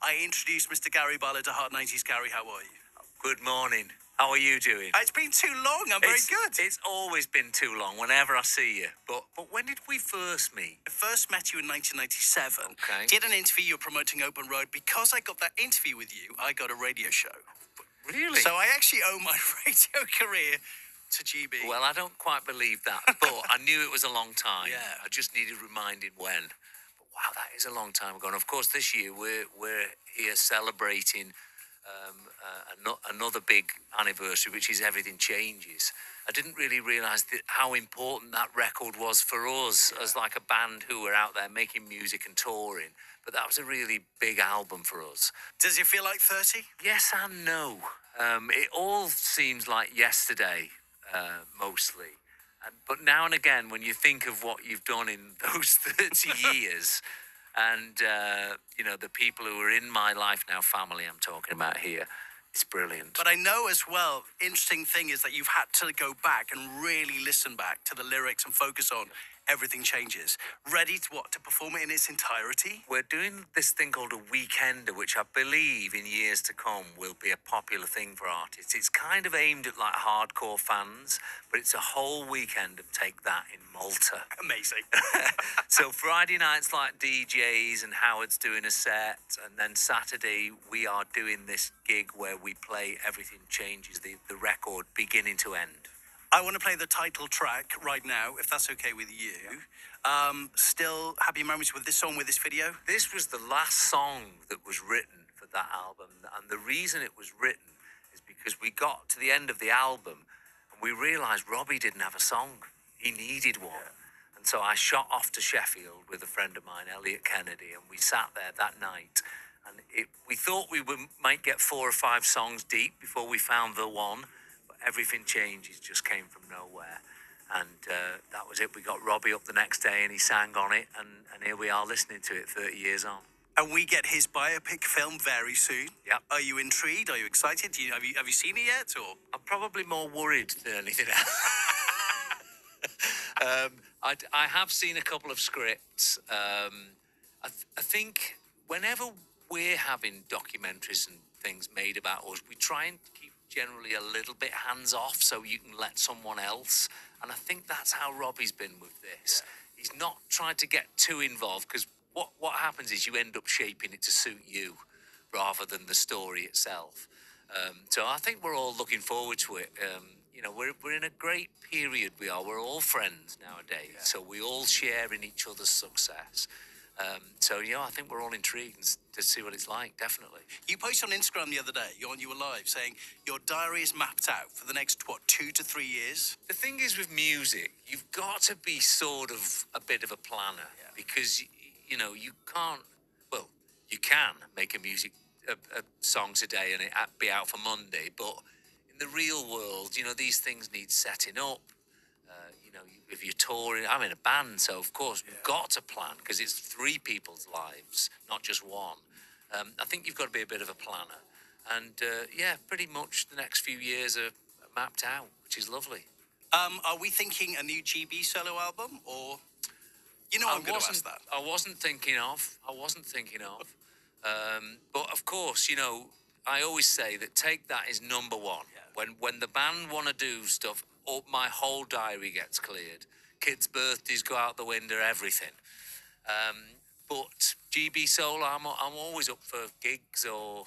I introduced Mr. Gary Barlow to Hot 90s. Gary, how are you? Good morning. How are you doing? It's been too long. I'm very good. It's always been too long whenever I see you. But when did we first meet? I first met you in 1997. Okay. Did an interview. You're promoting Open Road. Because I got that interview with you, I got a radio show. Really? So I actually owe my radio career to GB. Well, I don't quite believe that, but I knew it was a long time. Yeah. I just needed reminding when. But wow, that is a long time ago. And of course, this year we're here celebrating another big anniversary, which is Everything Changes. I didn't really realise how important that record was for us as like a band who were out there making music and touring. But that was a really big album for us. Does it feel like 30? Yes and no. It all seems like yesterday, mostly. But now and again, when you think of what you've done in those 30 years, and, the people who are in my life now, family I'm talking about here, it's brilliant. But I know as well, interesting thing is that you've had to go back and really listen back to the lyrics and focus on Everything Changes. Ready to perform it in its entirety? We're doing this thing called a weekender, which I believe in years to come will be a popular thing for artists. It's kind of aimed at like hardcore fans, but it's a whole weekend of Take That in Malta. Amazing. So Friday night's like DJs and Howard's doing a set, and then Saturday we are doing this gig where we play Everything Changes, the record beginning to end. I want to play the title track right now, if that's okay with you. Still happy memories with this song, with this video? This was the last song that was written for that album, and the reason it was written is because we got to the end of the album and we realised Robbie didn't have a song. He needed one. Yeah. And so I shot off to Sheffield with a friend of mine, Elliot Kennedy, and we sat there that night. And we thought we might get 4 or 5 songs deep before we found the one. Everything Changes just came from nowhere, and that was it. We got Robbie up the next day and he sang on it, and here we are listening to it 30 years on. And we get his biopic film very soon. Yep. Are you intrigued? Are you excited? Have you seen it yet? Or I'm probably more worried than anything else. I have seen a couple of scripts. I think whenever we're having documentaries and things made about us, we try and keep generally a little bit hands off so you can let someone else, and I think that's how Robbie's been with this. Yeah. He's not tried to get too involved, because what happens is you end up shaping it to suit you rather than the story itself. So I think we're all looking forward to it. We're in a great period. We're all friends nowadays, so we all share in each other's success. I think we're all intrigued to see what it's like, definitely. You posted on Instagram the other day, you were live, saying your diary is mapped out for the next, 2 to 3 years? The thing is with music, you've got to be sort of a bit of a planner, because, you can't, you can make a song today and it be out for Monday, but in the real world, these things need setting up. If you're touring, I'm in a band, so of course we've got to plan, because it's 3 people's lives, not just one. I think you've got to be a bit of a planner. And pretty much the next few years are mapped out, which is lovely. Are we thinking a new GB solo album, or I'm going to ask that. I wasn't thinking of. But of course, I always say that Take That is number one. Yeah. When the band want to do stuff, my whole diary gets cleared. Kids' birthdays go out the window, everything. But GB solo, I'm always up for gigs, or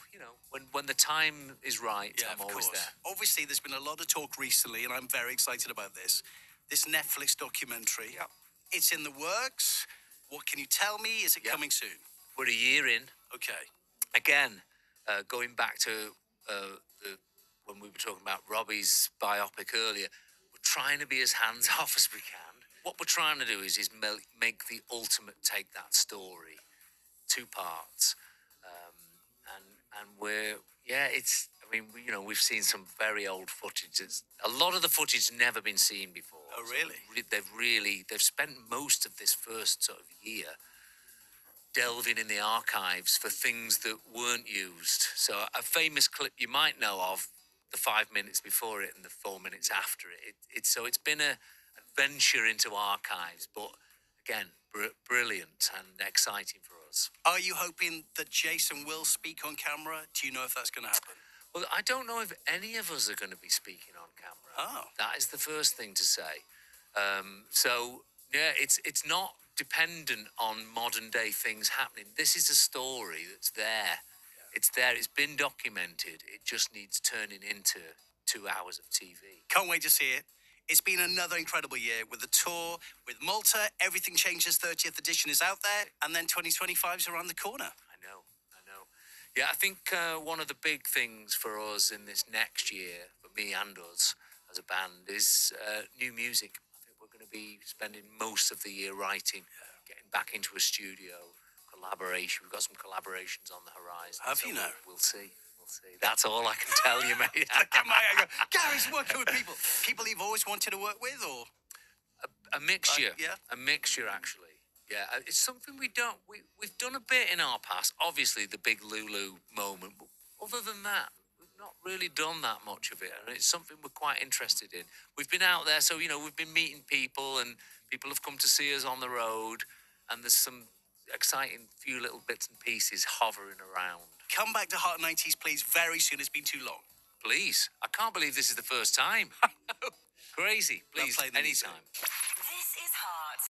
when the time is right, I'm always there. Obviously, there's been a lot of talk recently, and I'm very excited about this. This Netflix documentary. Yep. It's in the works. What can you tell me? Is it coming soon? We're a year in. Okay. Again, going back to when we were talking about Robbie's biopic earlier, we're trying to be as hands off as we can. What we're trying to do is make the ultimate Take That story, 2 parts, and we've seen some very old footage. A lot of the footage has never been seen before. Oh, really? They've spent most of this first sort of year delving in the archives for things that weren't used. So a famous clip you might know of, the 5 minutes before it and the 4 minutes after it. It's been an adventure into archives, but again, brilliant and exciting for us. Are you hoping that Jason will speak on camera? Do you know if that's going to happen? Well, I don't know if any of us are going to be speaking on camera. Oh. That is the first thing to say. So yeah, it's not dependent on modern day things happening. This is a story that's there. It's there. It's been documented. It just needs turning into 2 hours of TV. Can't wait to see it. It's been another incredible year with the tour, with Malta. Everything Changes 30th edition is out there, and then 2025 is around the corner. I know. Yeah, I think one of the big things for us in this next year, for me and us as a band, is new music. I think we're going to be spending most of the year writing, getting back into a studio, collaboration. We've got some collaborations on the horizon. Have you now? We'll see. That's all I can tell you, mate. Look at my ego. Gary's working with people you've always wanted to work with, or A mixture. yeah. A mixture, actually. Yeah, it's something we've done a bit in our past. Obviously, the big Lulu moment. But other than that, we've not really done that much of it. And it's something we're quite interested in. We've been out there, so, we've been meeting people and people have come to see us on the road. And there's some exciting few little bits and pieces hovering around. Come back to Heart 90s, please, very soon. It's been too long. Please. I can't believe this is the first time. Crazy. Please, play the music. anytime. This is Heart.